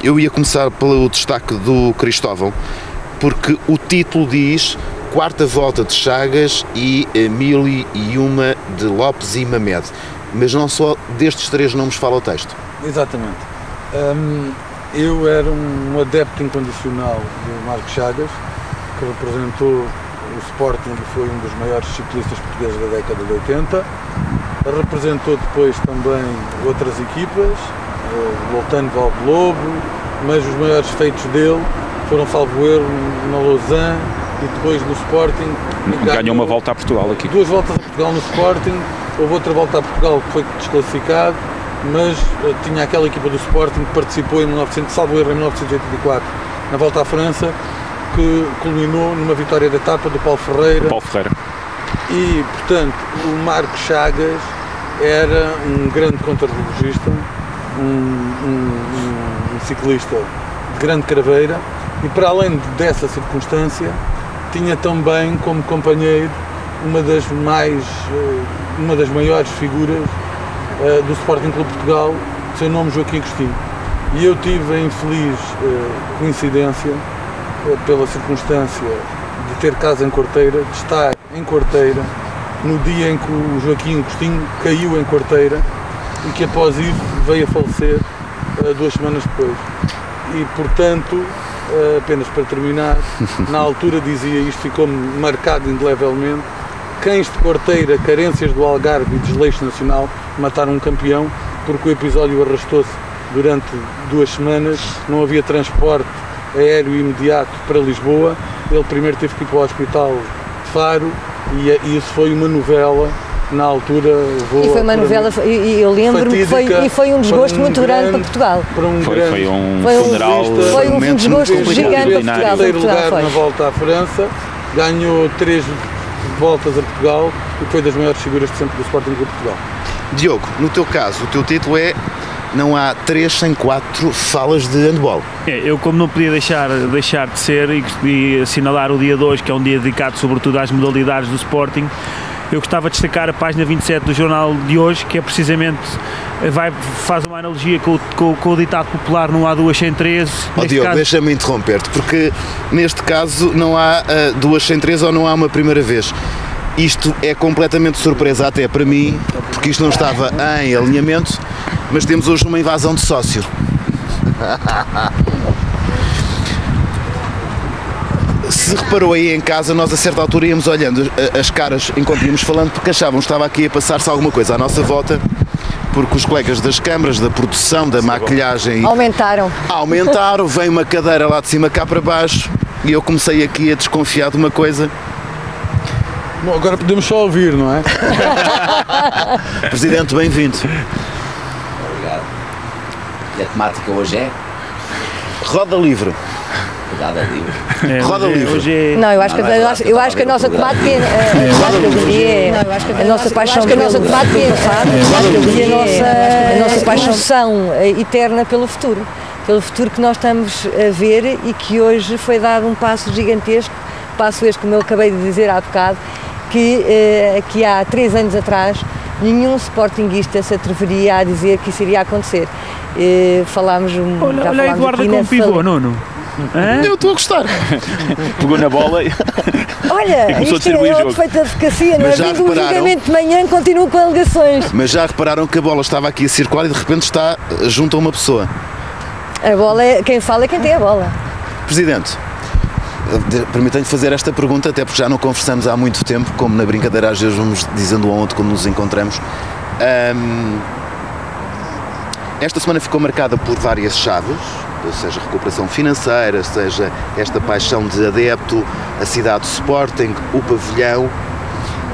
Eu ia começar pelo destaque do Cristóvão, porque o título diz quarta volta de Chagas e 1001 de Lopes e Mamed, mas não só destes três nomes fala o texto. Exatamente. Eu era um adepto incondicional do Marco Chagas, que representou o Sporting e foi um dos maiores ciclistas portugueses da década de 80. Representou depois também outras equipas, Lotano Valde-Lobo, mas os maiores feitos dele foram, salvo erro, na Lausanne e depois no Sporting. Ganhou uma volta a Portugal aqui. 2 voltas a Portugal no Sporting, houve outra volta a Portugal que foi desclassificado, mas tinha aquela equipa do Sporting que participou em 1984 na volta à França, que culminou numa vitória da etapa do Paulo Ferreira. E, portanto, o Marco Chagas era um grande contrarrelogista, um ciclista de grande craveira, e para além dessa circunstância tinha também como companheiro uma das maiores figuras do Sporting Clube Portugal, seu nome Joaquim Agostinho. E eu tive a infeliz coincidência, pela circunstância de ter casa em Quarteira, de estar em Quarteira no dia em que o Joaquim Agostinho caiu em Quarteira e que após isso veio a falecer 2 semanas depois. E portanto, apenas para terminar, na altura dizia isto, ficou-me marcado indelevelmente: cães de Quarteira, carências do Algarve e desleixo nacional mataram um campeão, porque o episódio arrastou-se durante 2 semanas, não havia transporte aéreo imediato para Lisboa, ele primeiro teve que ir para o hospital de Faro e isso foi uma novela. Na altura e foi uma novela, e eu lembro-me que foi um desgosto muito grande para Portugal. Foi um funeral, foi um desgosto gigante para Portugal. Terceiro lugar na volta à França, ganhou 3 voltas a Portugal e foi das maiores figuras de sempre do Sporting Clube Portugal. Diogo, no teu caso, o teu título é Não há 3 sem 4 falas de handball. Eu, como não podia deixar de ser e assinalar o dia 2, que é um dia dedicado sobretudo às modalidades do Sporting, eu gostava de destacar a página 27 do jornal de hoje, que é precisamente, faz uma analogia com o ditado popular: não há 2 sem 13. Diogo, deixa-me interromper-te, porque neste caso não há 2 sem 3 ou não há uma primeira vez. Isto é completamente surpresa até para mim, porque isto não estava em alinhamento, mas temos hoje uma invasão de sócio. Se reparou aí em casa, nós a certa altura íamos olhando as caras enquanto íamos falando, porque achávamos que estava aqui a passar-se alguma coisa à nossa volta, porque os colegas das câmaras, da produção, da maquilhagem aumentaram, vem uma cadeira lá de cima cá para baixo e eu comecei aqui a desconfiar de uma coisa. Bom, agora podemos só ouvir, não é? Presidente, bem-vindo. Obrigado. E a temática hoje é? Roda livre. Rodada livre. Roda livre. Não, eu acho que a nossa temática a nossa paixão eterna pelo futuro que nós estamos a ver e que hoje foi dado um passo gigantesco, passo este, como eu acabei de dizer há bocado, que há 3 anos atrás nenhum sportinguista se atreveria a dizer que isso iria acontecer. Falámos olha a Eduarda com pivô, Nuno. Eu estou a gostar. Pegou na bola e olha, isto é uma perfeita eficácia, não é? Vindo um julgamento de manhã, continuo com alegações. Mas já repararam que a bola estava aqui a circular e de repente está junto a uma pessoa. A bola, quem fala é quem tem a bola. Presidente, permitam-lhe fazer esta pergunta, até porque já não conversamos há muito tempo, como na brincadeira às vezes vamos dizendo ontem quando nos encontramos. Esta semana ficou marcada por várias chaves, seja recuperação financeira, seja esta paixão de adepto, a cidade do Sporting, o pavilhão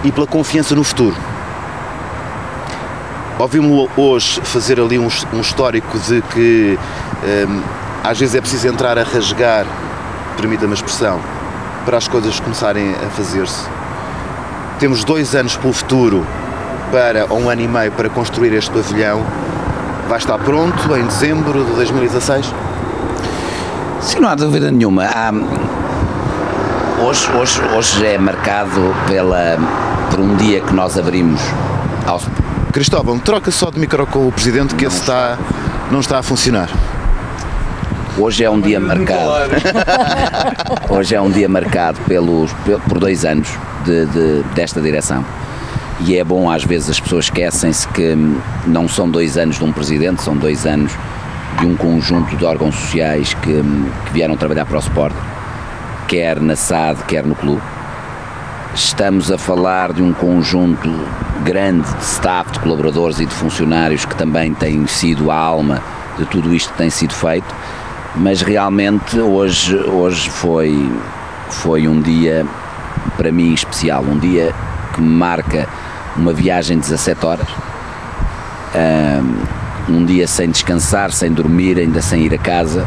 e pela confiança no futuro. Ouvimos hoje fazer ali um histórico de que às vezes é preciso entrar a rasgar, permita-me a expressão, para as coisas começarem a fazer-se. Temos 2 anos pelo futuro, ou 1 ano e meio para construir este pavilhão. Vai estar pronto em dezembro de 2016? Sim, não há dúvida nenhuma. Hoje é marcado por um dia que nós abrimos aos... Cristóvão, troca só de micro com o Presidente, que esse não está a funcionar. Hoje é um dia marcado. Hoje é um dia marcado por 2 anos desta direção. E é bom, às vezes as pessoas esquecem-se que não são 2 anos de um presidente, são 2 anos de um conjunto de órgãos sociais que vieram trabalhar para o Sporting, quer na SAD, quer no clube. Estamos a falar de um conjunto grande de staff, de colaboradores e de funcionários que também têm sido a alma de tudo isto que tem sido feito, mas realmente hoje foi um dia para mim especial, um dia que me marca uma viagem de 17 horas, um dia sem descansar, sem dormir, ainda sem ir a casa,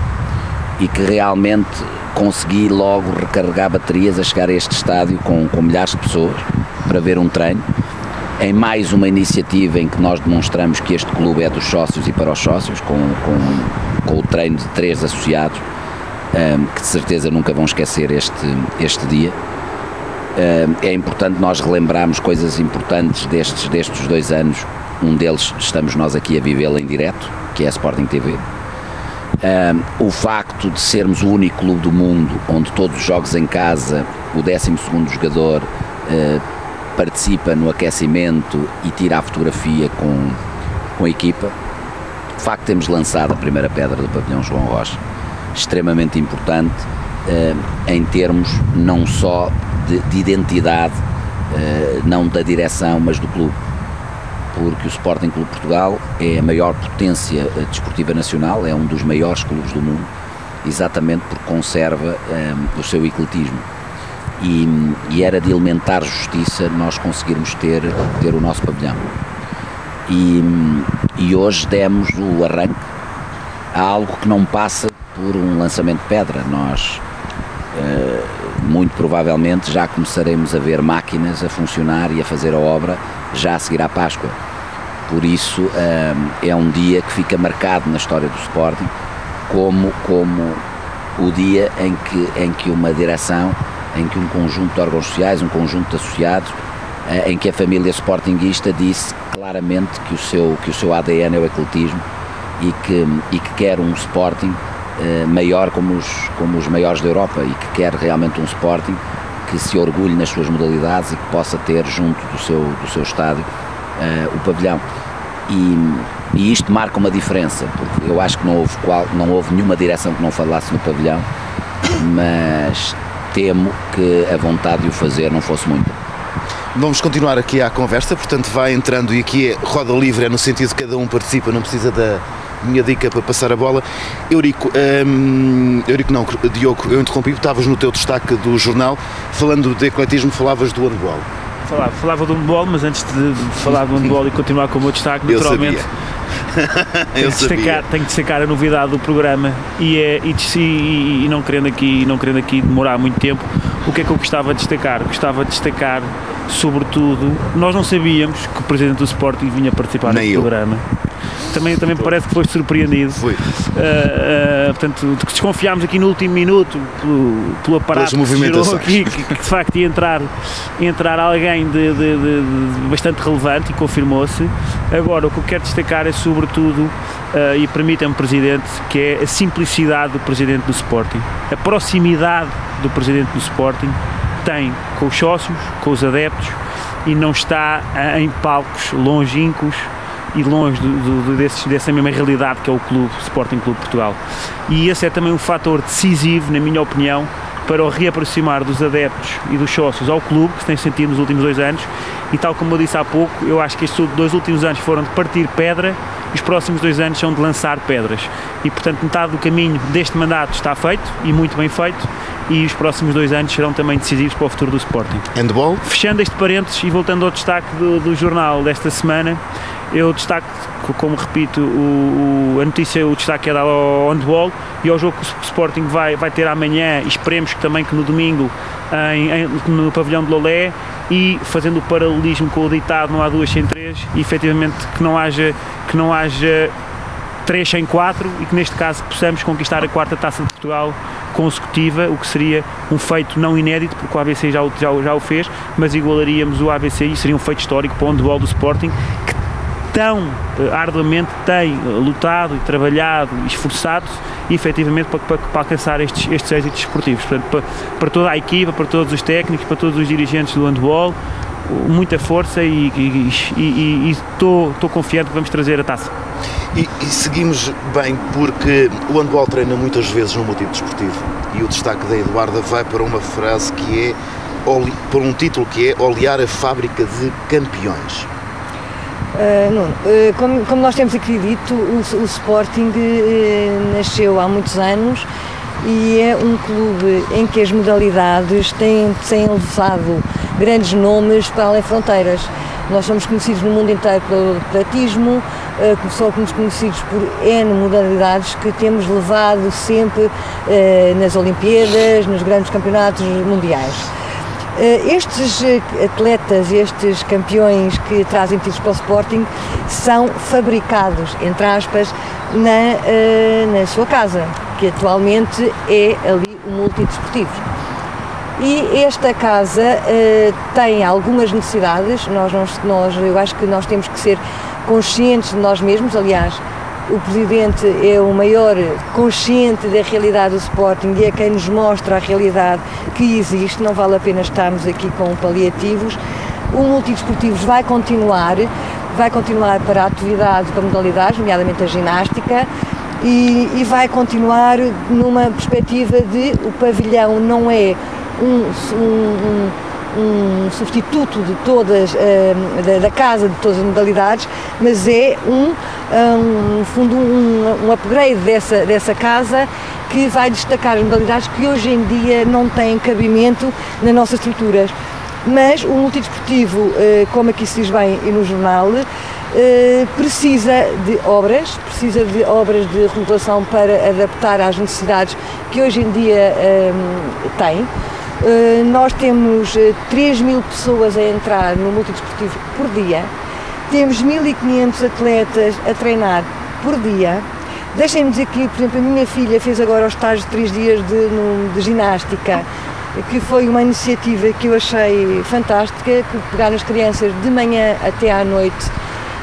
e que realmente consegui logo recarregar baterias a chegar a este estádio com milhares de pessoas para ver um treino, em mais uma iniciativa em que nós demonstramos que este clube é dos sócios e para os sócios, com o treino de 3 associados, que de certeza nunca vão esquecer este dia. É importante nós relembrarmos coisas importantes destes 2 anos. Um deles estamos nós aqui a vivê-lo em direto, que é a Sporting TV. O facto de sermos o único clube do mundo onde todos os jogos em casa, o 12º jogador participa no aquecimento e tira a fotografia com a equipa. O facto de termos lançado a primeira pedra do pavilhão João Rocha, extremamente importante em termos não só de identidade, não da direção, mas do clube, porque o Sporting Clube Portugal é a maior potência desportiva nacional, é um dos maiores clubes do mundo, exatamente porque conserva o seu ecletismo. E era de elementar justiça nós conseguirmos ter o nosso pavilhão. E hoje demos o arranque a algo que não passa por um lançamento de pedra. Nós, muito provavelmente, já começaremos a ver máquinas a funcionar e a fazer a obra já a seguir à Páscoa. Por isso é um dia que fica marcado na história do Sporting como o dia em que uma direção, em que um conjunto de órgãos sociais, um conjunto de associados, em que a família sportinguista disse claramente que o seu ADN é o ecletismo e que quer um Sporting maior como os maiores da Europa, e que quer realmente um Sporting que se orgulhe nas suas modalidades e que possa ter junto do seu estádio o pavilhão. E isto marca uma diferença, porque eu acho que não houve nenhuma direção que não falasse no pavilhão, mas temo que a vontade de o fazer não fosse muita. Vamos continuar aqui à conversa, portanto vai entrando, e aqui é roda livre, é no sentido de que cada um participa, não precisa da minha dica para passar a bola. Diogo, eu interrompi, estavas no teu destaque do jornal, falando de ecletismo, falavas do handball. Falava do handball, mas antes de falar do handball e continuar com o meu destaque, naturalmente tenho que destacar a novidade do programa e não querendo aqui demorar muito tempo. O que é que eu gostava de destacar? Gostava de destacar, sobretudo, nós não sabíamos que o Presidente do Sporting vinha participar neste programa. Também parece que foste surpreendido. Fui. Portanto, desconfiámos aqui no último minuto pelo aparato que gerou aqui, que de facto ia entrar alguém de bastante relevante, e confirmou-se. Agora, o que eu quero destacar é sobretudo, e permitam-me, Presidente, que é a simplicidade do Presidente do Sporting, a proximidade do Presidente do Sporting tem com os sócios, com os adeptos, e não está em palcos longínquos e longe dessa mesma realidade que é o clube, Sporting Clube Portugal. E esse é também um fator decisivo, na minha opinião, para o reaproximar dos adeptos e dos sócios ao clube, que se tem sentido nos últimos 2 anos, e tal como eu disse há pouco, eu acho que estes 2 últimos anos foram de partir pedra, e os próximos 2 anos são de lançar pedras. E, portanto, metade do caminho deste mandato está feito, e muito bem feito, e os próximos 2 anos serão também decisivos para o futuro do Sporting. Handball? Fechando este parênteses e voltando ao destaque do jornal desta semana, eu destaco, como repito, a notícia, o destaque é dado ao handball e ao jogo que o Sporting vai ter amanhã, e esperemos que também que no domingo no pavilhão de Lolé, e fazendo o paralelismo com o ditado não há 2 sem 3, e efetivamente que não haja 3 sem 4, e que neste caso possamos conquistar a 4ª Taça de Portugal consecutiva, o que seria um feito não inédito, porque o ABC já o fez, mas igualaríamos o ABC e seria um feito histórico para o handball do Sporting, que tão arduamente tem lutado e trabalhado e esforçado-se, efetivamente para alcançar estes êxitos esportivos. Portanto, para toda a equipa, para todos os técnicos, para todos os dirigentes do handball, muita força e estou confiante que vamos trazer a taça. E seguimos bem porque o handball treina muitas vezes no multidesportivo e o destaque da Eduarda vai para uma frase que é, por um título que é Olear a Fábrica de Campeões. Como nós temos aqui dito, o Sporting nasceu há muitos anos e é um clube em que as modalidades têm levado grandes nomes para além fronteiras. Nós somos conhecidos no mundo inteiro pelo atletismo, somos conhecidos por N modalidades que temos levado sempre nas Olimpíadas, nos grandes campeonatos mundiais. Estes atletas, estes campeões que trazem títulos para o Sporting são fabricados, entre aspas, na sua casa, que atualmente é ali o multidesportivo. E esta casa tem algumas necessidades, eu acho que nós temos que ser conscientes de nós mesmos, aliás, o Presidente é o maior consciente da realidade do Sporting e é quem nos mostra a realidade que existe, não vale a pena estarmos aqui com paliativos. O multidesportivos vai continuar para a atividade, para modalidades, nomeadamente a ginástica, e vai continuar numa perspectiva de o pavilhão não é um substituto de todas, da casa de todas as modalidades, mas é um upgrade dessa casa que vai destacar as modalidades que hoje em dia não têm cabimento nas nossas estruturas. Mas o multidesportivo, como aqui se diz bem no jornal, precisa de obras de remodelação para adaptar às necessidades que hoje em dia tem. Nós temos 3.000 pessoas a entrar no multidesportivo por dia, temos 1.500 atletas a treinar por dia. Deixem-me dizer que, por exemplo, a minha filha fez agora o estágio de 3 dias de ginástica, que foi uma iniciativa que eu achei fantástica, que pegar as crianças de manhã até à noite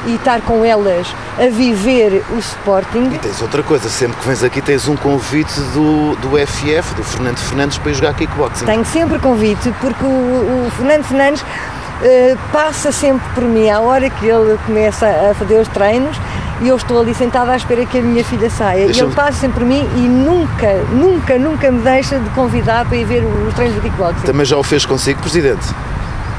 e estar com elas a viver o Sporting. E tens outra coisa, sempre que vens aqui tens um convite do FF, do Fernando Fernandes, para ir jogar kickboxing. Tenho sempre convite, porque o Fernando Fernandes passa sempre por mim, à hora que ele começa a fazer os treinos, e eu estou ali sentada à espera que a minha filha saia. E ele passa sempre por mim e nunca me deixa de convidar para ir ver os treinos do kickboxing. Também já o fez consigo, Presidente?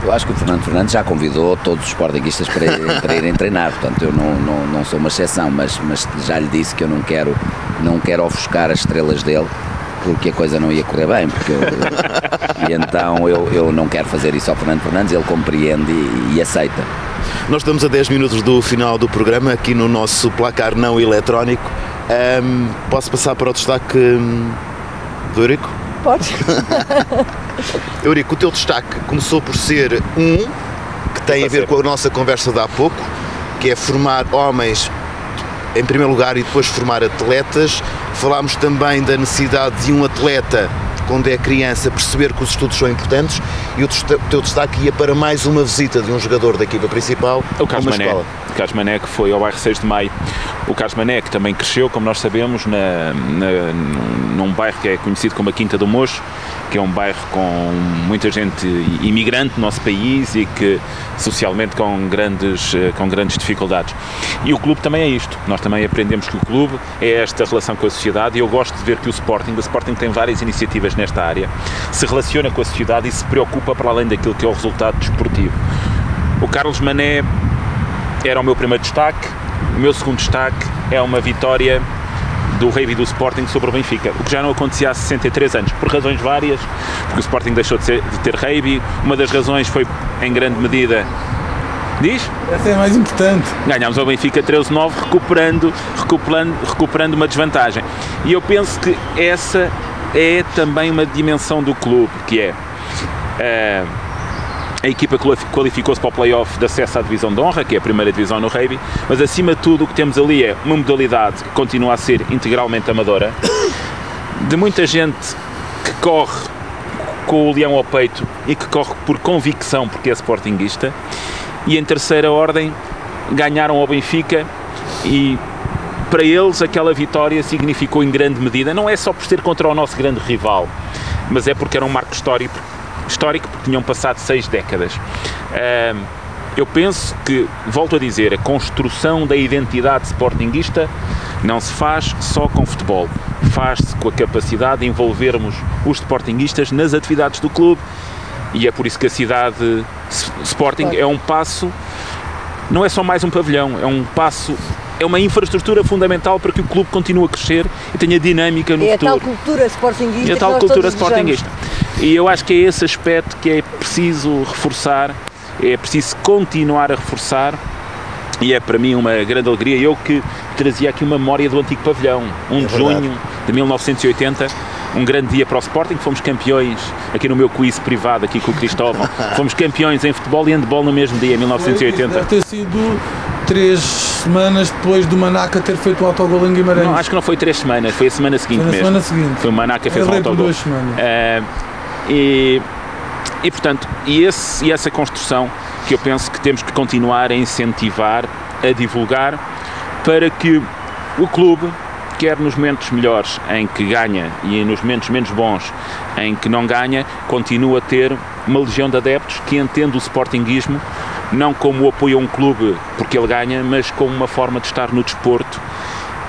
Eu acho que o Fernando Fernandes já convidou todos os sportinguistas para irem treinar, portanto eu não sou uma exceção, mas já lhe disse que eu não quero ofuscar as estrelas dele, porque a coisa não ia correr bem, e então eu não quero fazer isso ao Fernando Fernandes, ele compreende e aceita. Nós estamos a 10 minutos do final do programa, aqui no nosso placar não eletrónico. Posso passar para o destaque do Eurico? Podes. Eurico, o teu destaque começou por ser que tem a ver com a nossa conversa de há pouco, que é formar homens em primeiro lugar e depois formar atletas. Falámos também da necessidade de um atleta, quando é criança, perceber que os estudos são importantes, e o teu destaque ia para mais uma visita de um jogador da equipa principal a uma escola. O Carlos Mané, que foi ao bairro 6 de Maio. O Carlos Mané, que também cresceu, como nós sabemos, num bairro que é conhecido como a Quinta do Mocho, que é um bairro com muita gente imigrante no nosso país e que socialmente com grandes dificuldades. E o clube também é isto. Nós também aprendemos que o clube é esta relação com a sociedade, e eu gosto de ver que o Sporting tem várias iniciativas nesta área, se relaciona com a sociedade e se preocupa para além daquilo que é o resultado desportivo. O Carlos Mané era o meu primeiro destaque. O meu segundo destaque é uma vitória do rugby do Sporting sobre o Benfica, o que já não acontecia há 63 anos, por razões várias, porque o Sporting deixou de ter rugby. Uma das razões foi, em grande medida, essa é a mais importante. Ganhámos ao Benfica 13-9, recuperando uma desvantagem. E eu penso que essa é também uma dimensão do clube, que é a equipa qualificou-se para o play-off de acesso à divisão de honra, que é a primeira divisão no rugby, mas acima de tudo o que temos ali é uma modalidade que continua a ser integralmente amadora, de muita gente que corre com o leão ao peito e que corre por convicção porque é sportinguista, e em terceira ordem ganharam ao Benfica e para eles aquela vitória significou em grande medida, não é só por ser contra o nosso grande rival, mas é porque era um marco histórico porque tinham passado 6 décadas. Eu penso que, volto a dizer, a construção da identidade sportinguista não se faz só com futebol, faz-se com a capacidade de envolvermos os sportinguistas nas atividades do clube, e é por isso que a cidade Sporting é um passo, não é só mais um pavilhão, é um passo, é uma infraestrutura fundamental para que o clube continue a crescer e tenha dinâmica no futuro. É a tal cultura sportinguista. É a tal cultura sportinguista. E eu acho que é esse aspecto que é preciso reforçar, é preciso continuar a reforçar, e é para mim uma grande alegria. Eu que trazia aqui uma memória do antigo pavilhão, 1 de junho de 1980, um grande dia para o Sporting. Fomos campeões, aqui no meu quiz privado, aqui com o Cristóvão, fomos campeões em futebol e handball no mesmo dia, 1980. Deve ter sido 3 semanas depois do Manaca ter feito o autogol em Guimarães. Não, acho que não foi 3 semanas, foi a semana seguinte mesmo. Semana seguinte. Foi o Manaca que fez o autogol. 2 semanas. E portanto, essa construção que eu penso que temos que continuar a incentivar, a divulgar, para que o clube, quer nos momentos melhores em que ganha e nos momentos menos bons em que não ganha, continue a ter uma legião de adeptos que entende o sportinguismo não como o apoio a um clube porque ele ganha, mas como uma forma de estar no desporto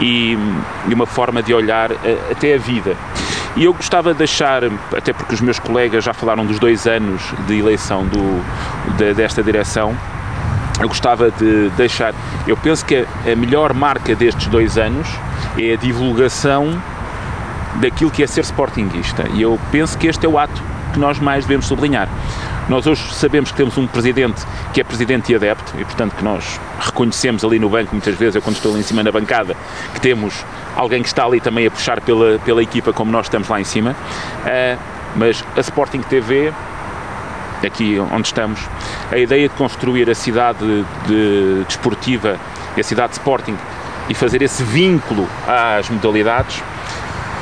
e uma forma de olhar até a vida. E eu gostava de deixar, até porque os meus colegas já falaram dos 2 anos de eleição desta direção, eu gostava de deixar, eu penso que a melhor marca destes 2 anos é a divulgação daquilo que é ser sportinguista, e eu penso que este é o ato que nós mais devemos sublinhar. Nós hoje sabemos que temos um presidente que é presidente e adepto, e portanto que nós reconhecemos ali no banco, muitas vezes, eu quando estou ali em cima na bancada, que temos alguém que está ali também a puxar pela equipa como nós estamos lá em cima, mas a Sporting TV, aqui onde estamos, a ideia de construir a cidade desportiva e a cidade de Sporting e fazer esse vínculo às modalidades,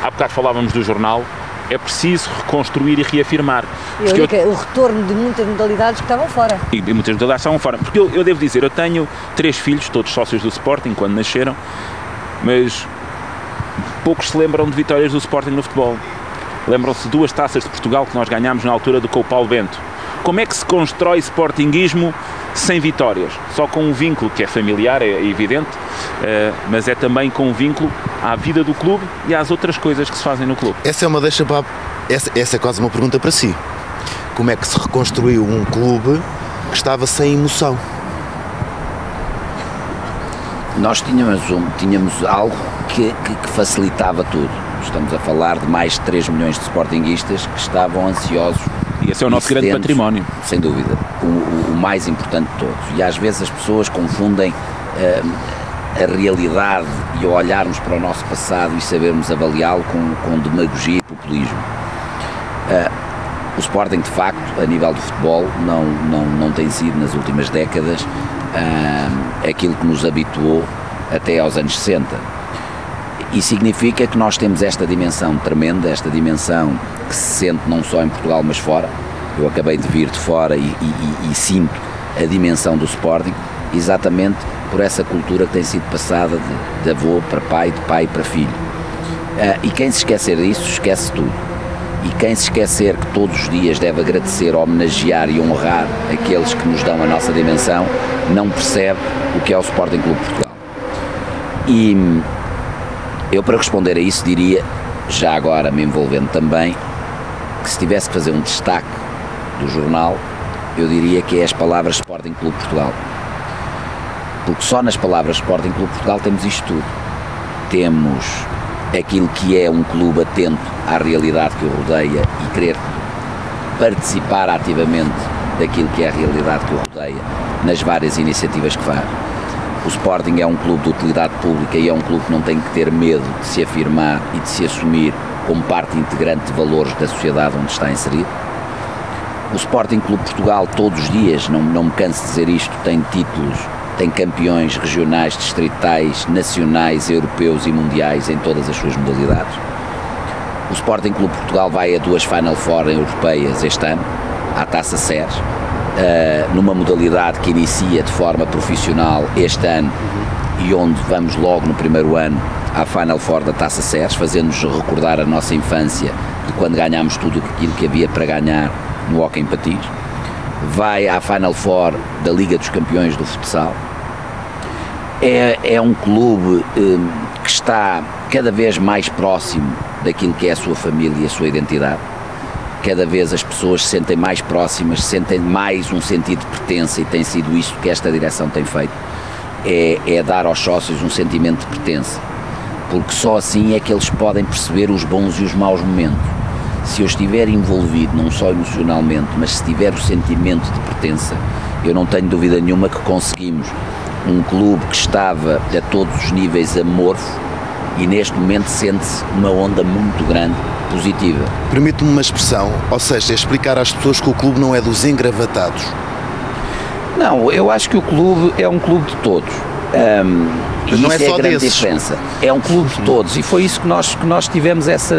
há bocado falávamos do jornal, é preciso reconstruir e reafirmar. O retorno de muitas modalidades que estavam fora. E muitas modalidades estavam fora. Porque eu devo dizer, eu tenho 3 filhos, todos sócios do Sporting, quando nasceram, mas poucos se lembram de vitórias do Sporting no futebol. Lembram-se de 2 taças de Portugal que nós ganhámos na altura com o Paulo Bento. Como é que se constrói sportinguismo sem vitórias? Só com um vínculo que é familiar, é evidente, mas é também com um vínculo à vida do clube e às outras coisas que se fazem no clube. Essa é uma deixa para... Essa é quase uma pergunta para si. Como é que se reconstruiu um clube que estava sem emoção? Nós tínhamos algo que facilitava tudo. Estamos a falar de mais de 3 milhões de sportinguistas que estavam ansiosos. E esse é o nosso grande património. Sem dúvida, o mais importante de todos. E às vezes as pessoas confundem a realidade e ao olharmos para o nosso passado e sabermos avaliá-lo com demagogia e populismo. O Sporting, de facto, a nível do futebol, não tem sido nas últimas décadas aquilo que nos habituou até aos anos 60. E significa que nós temos esta dimensão tremenda, esta dimensão que se sente não só em Portugal mas fora. Eu acabei de vir de fora e sinto a dimensão do Sporting, exatamente por essa cultura que tem sido passada de avô para pai, de pai para filho. E quem se esquecer disso, esquece tudo. E quem se esquecer que todos os dias deve agradecer, homenagear e honrar aqueles que nos dão a nossa dimensão, não percebe o que é o Sporting Clube de Portugal. E eu, para responder a isso, diria, já agora me envolvendo também, que se tivesse que fazer um destaque do jornal, eu diria que é as palavras Sporting Clube Portugal. Porque só nas palavras Sporting Clube Portugal temos isto tudo. Temos aquilo que é um clube atento à realidade que o rodeia e querer participar ativamente daquilo que é a realidade que o rodeia nas várias iniciativas que faz. O Sporting é um clube de utilidade pública e é um clube que não tem que ter medo de se afirmar e de se assumir como parte integrante de valores da sociedade onde está inserido. O Sporting Clube Portugal todos os dias, não me canso de dizer isto, tem títulos, tem campeões regionais, distritais, nacionais, europeus e mundiais em todas as suas modalidades. O Sporting Clube Portugal vai a 2 Final Four europeias este ano, à Taça SERS, numa modalidade que inicia de forma profissional este ano e onde vamos logo no primeiro ano à Final Four da Taça Serres, fazendo-nos recordar a nossa infância de quando ganhámos tudo aquilo que havia para ganhar no hóquei em patins. Vai à Final Four da Liga dos Campeões do futsal. É um clube que está cada vez mais próximo daquilo que é a sua família e a sua identidade. Cada vez as pessoas se sentem mais próximas, sentem mais um sentido de pertença, e tem sido isso que esta direção tem feito, é dar aos sócios um sentimento de pertença, porque só assim é que eles podem perceber os bons e os maus momentos. Se eu estiver envolvido, não só emocionalmente, mas se tiver o sentimento de pertença, eu não tenho dúvida nenhuma que conseguimos um clube que estava a todos os níveis amorfo, e neste momento sente-se uma onda muito grande positiva. Permite-me uma expressão, ou seja, explicar às pessoas que o clube não é dos engravatados. Não, eu acho que o clube é um clube de todos. Não é só a grande desses. diferença. É um clube de todos, e foi isso que nós tivemos essa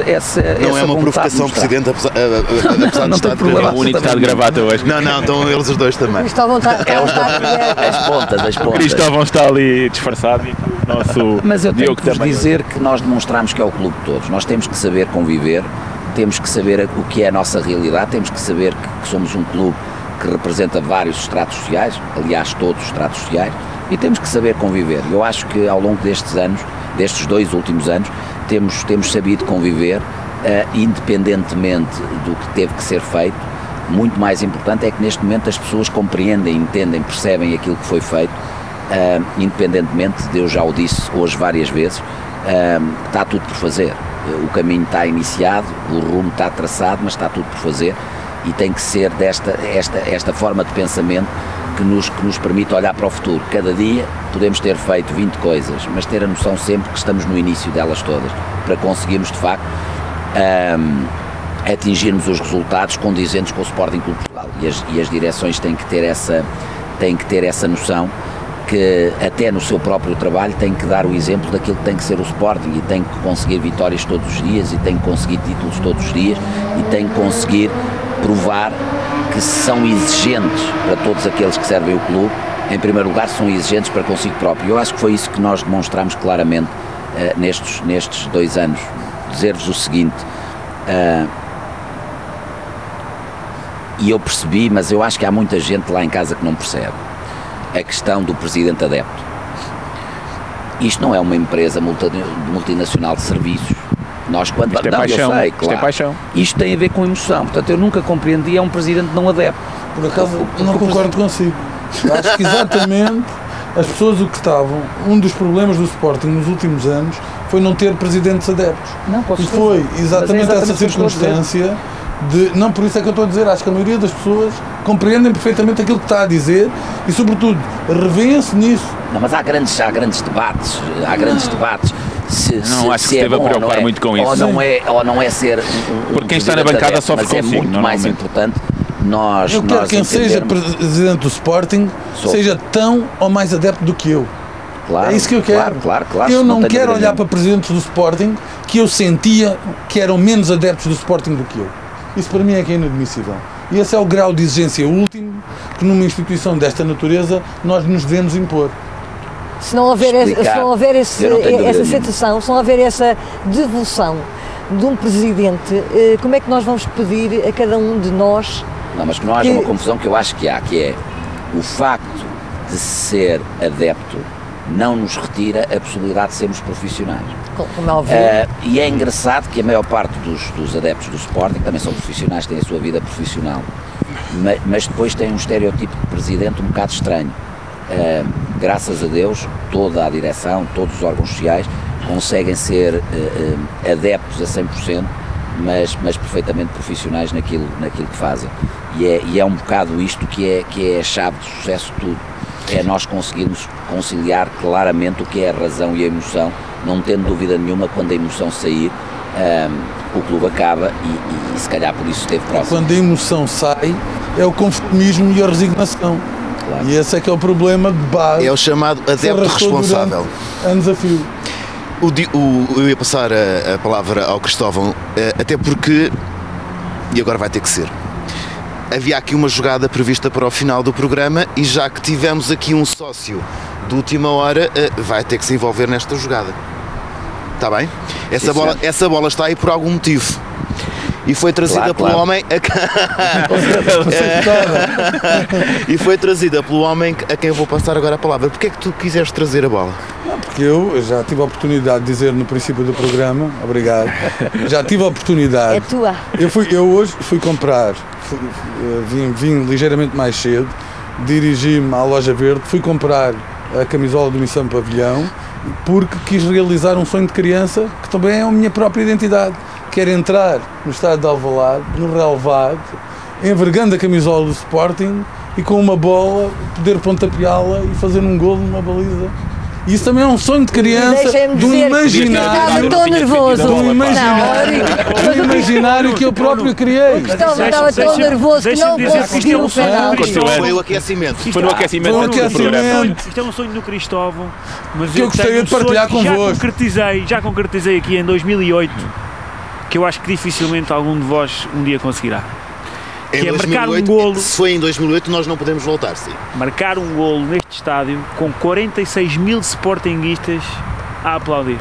Não é uma provocação, Presidente, apesar de estar problema. É o único que está de gravata hoje. Não, estão eles os dois também. Cristóvão está as pontas. O Cristóvão está ali disfarçado e o nosso Mas eu tenho Diogo que vos também. dizer que nós demonstramos que é o clube de todos. Nós temos que saber conviver, temos que saber o que é a nossa realidade, temos que saber que somos um clube que representa vários estratos sociais, aliás todos os estratos sociais, e temos que saber conviver. Eu acho que ao longo destes anos, destes 2 últimos anos, temos sabido conviver, independentemente do que teve que ser feito. Muito mais importante é que neste momento as pessoas compreendem, entendem, percebem aquilo que foi feito, independentemente, eu já o disse hoje várias vezes, está tudo por fazer. O caminho está iniciado, o rumo está traçado, mas está tudo por fazer, e tem que ser esta forma de pensamento que nos permite olhar para o futuro. Cada dia podemos ter feito 20 coisas, mas ter a noção sempre que estamos no início delas todas, para conseguirmos de facto atingirmos os resultados condizentes com o Sporting Clube Portugal, e as direções têm que ter essa noção, que até no seu próprio trabalho tem que dar o exemplo daquilo que tem que ser o Sporting, e tem que conseguir vitórias todos os dias, e tem que conseguir títulos todos os dias, e tem que conseguir provar que são exigentes para todos aqueles que servem o clube. Em primeiro lugar, são exigentes para consigo próprio. Eu acho que foi isso que nós demonstramos claramente nestes 2 anos. Dizer-vos o seguinte, e eu percebi, mas eu acho que há muita gente lá em casa que não percebe, a questão do presidente adepto. Isto não é uma empresa multinacional de serviços. Nós quando Isto é paixão, eu sei, isto claro, é paixão. Isto tem a ver com emoção. Portanto, eu nunca compreendi um presidente não adepto. Por acaso, não concordo consigo. Eu acho que exatamente as pessoas o que estavam, um dos problemas do Sporting nos últimos anos foi não ter presidentes adeptos. Não, com E certeza. foi exatamente Mas é essa exatamente o que eu estou a dizer. circunstância de. Não, por isso é que eu estou a dizer, acho que a maioria das pessoas compreendem perfeitamente aquilo que está a dizer e, sobretudo, revêem-se nisso. Não, mas há grandes debates. Não, acho que se é deve bom preocupar ou não é, muito com isso. Ou não é ser Porque quem está na bancada adepto, sofre mas é consigo, muito mais normalmente. importante nós Eu quero que quem seja presidente do Sporting Sou. seja tão ou mais adepto do que eu. Claro, É isso que eu quero. Claro, Eu não tenho quero dúvida olhar nenhuma. para presidentes do Sporting que eu sentia que eram menos adeptos do Sporting do que eu. Isso para mim é que é inadmissível. E esse é o grau de exigência último que numa instituição desta natureza nós nos devemos impor. Se não houver, Explicar. se não houver Eu não tenho dúvida essa nenhuma. sensação, se não houver essa devolução de um presidente, como é que nós vamos pedir a cada um de nós? Não, mas que não haja uma confusão que eu acho que há, que é o facto de ser adepto não nos retira a possibilidade de sermos profissionais. Como é óbvio. E é engraçado que a maior parte dos adeptos do Sporting também são profissionais, têm a sua vida profissional, mas depois têm um estereotipo de presidente um bocado estranho. Graças a Deus, toda a direção, todos os órgãos sociais conseguem ser adeptos a 100%, mas perfeitamente profissionais naquilo que fazem. E é um bocado isto que é a chave de sucesso de tudo. É nós conseguirmos conciliar claramente o que é a razão e a emoção, não tendo dúvida nenhuma, quando a emoção sair, o clube acaba e se calhar por isso esteve próximo. Quando a emoção sai, é o conformismo e a resignação. Claro. E esse é que é o problema de base. É o chamado que se adepto arrastou responsável. durante anos a fio. Eu ia passar a palavra ao Cristóvão, até porque, e agora vai ter que ser, havia aqui uma jogada prevista para o final do programa e já que tivemos aqui um sócio de última hora, vai ter que se envolver nesta jogada. Está bem? Essa bola está aí por algum motivo. E foi trazida pelo homem e foi trazida pelo homem a quem eu vou passar agora a palavra. Porquê é que tu quiseste trazer a bola? Porque eu já tive a oportunidade de dizer no princípio do programa, obrigado, já tive a oportunidade. É tua. Eu hoje fui comprar, vim ligeiramente mais cedo, dirigi-me à Loja Verde, fui comprar a camisola do Missão Pavilhão, porque quis realizar um sonho de criança que também é a minha própria identidade. Quero entrar no estádio de Alvalade, no relevado, envergando a camisola do Sporting e com uma bola poder pontapeá-la e fazer um golo numa baliza. E isso também é um sonho de criança, de um imaginário. Estava tão nervoso. De um imaginário que eu próprio criei. Estava tão nervoso que não conseguiu o penalti. Foi o aquecimento. Foi no aquecimento do programa. Isto é um sonho do Cristóvão, mas que eu gostaria de partilhar convosco. Já concretizei aqui em 2008, que eu acho que dificilmente algum de vós um dia conseguirá. Em Que é 2008, marcar um golo. se foi em 2008, nós não podemos voltar, sim. Marcar um golo neste estádio com 46 mil sportinguistas a aplaudir.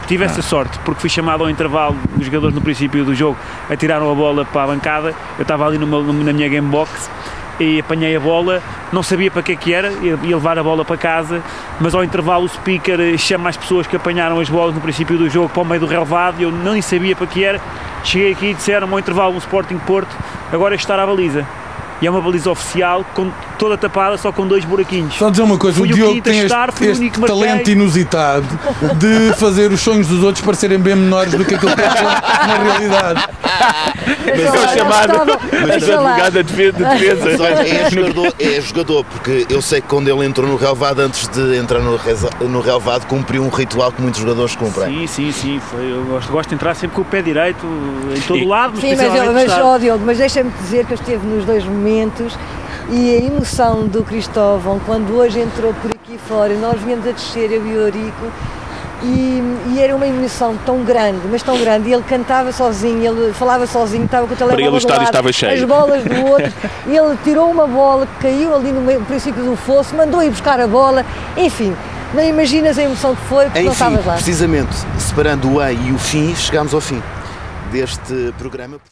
Tive essa sorte, porque fui chamado ao intervalo, os jogadores no princípio do jogo atiraram a bola para a bancada, eu estava ali na minha game box e apanhei a bola, não sabia para que era, ia levar a bola para casa, mas ao intervalo o speaker chama as pessoas que apanharam as bolas no princípio do jogo para o meio do relevado e eu nem sabia para que era. Cheguei aqui e disseram ao intervalo no Sporting Porto, agora é estar à baliza. E é uma baliza oficial, toda tapada, só com 2 buraquinhos. Só dizer uma coisa, o Diogo tem este talento inusitado de fazer os sonhos dos outros parecerem bem menores do que aquilo que eles são na realidade. Mas é chamado advogado de defesa. É jogador, porque eu sei que quando ele entrou no relevado, antes de entrar no relevado, cumpriu um ritual que muitos jogadores cumprem. Sim. Eu gosto de entrar sempre com o pé direito, em todo o lado. Sim, mas deixa-me dizer que eu esteve nos dois momentos e a emoção do Cristóvão, quando hoje entrou por aqui fora, nós viemos a descer, eu e o Eurico, e era uma emoção tão grande, mas tão grande, e ele cantava sozinho, ele falava sozinho, estava com o telemóvel para ele o estádio lado, estava cheio. as bolas do outro, ele tirou uma bola que caiu ali no princípio do fosso, mandou ir buscar a bola, enfim, não imaginas a emoção que foi, porque não estavas lá. Precisamente, separando o A e o fim, chegámos ao fim deste programa.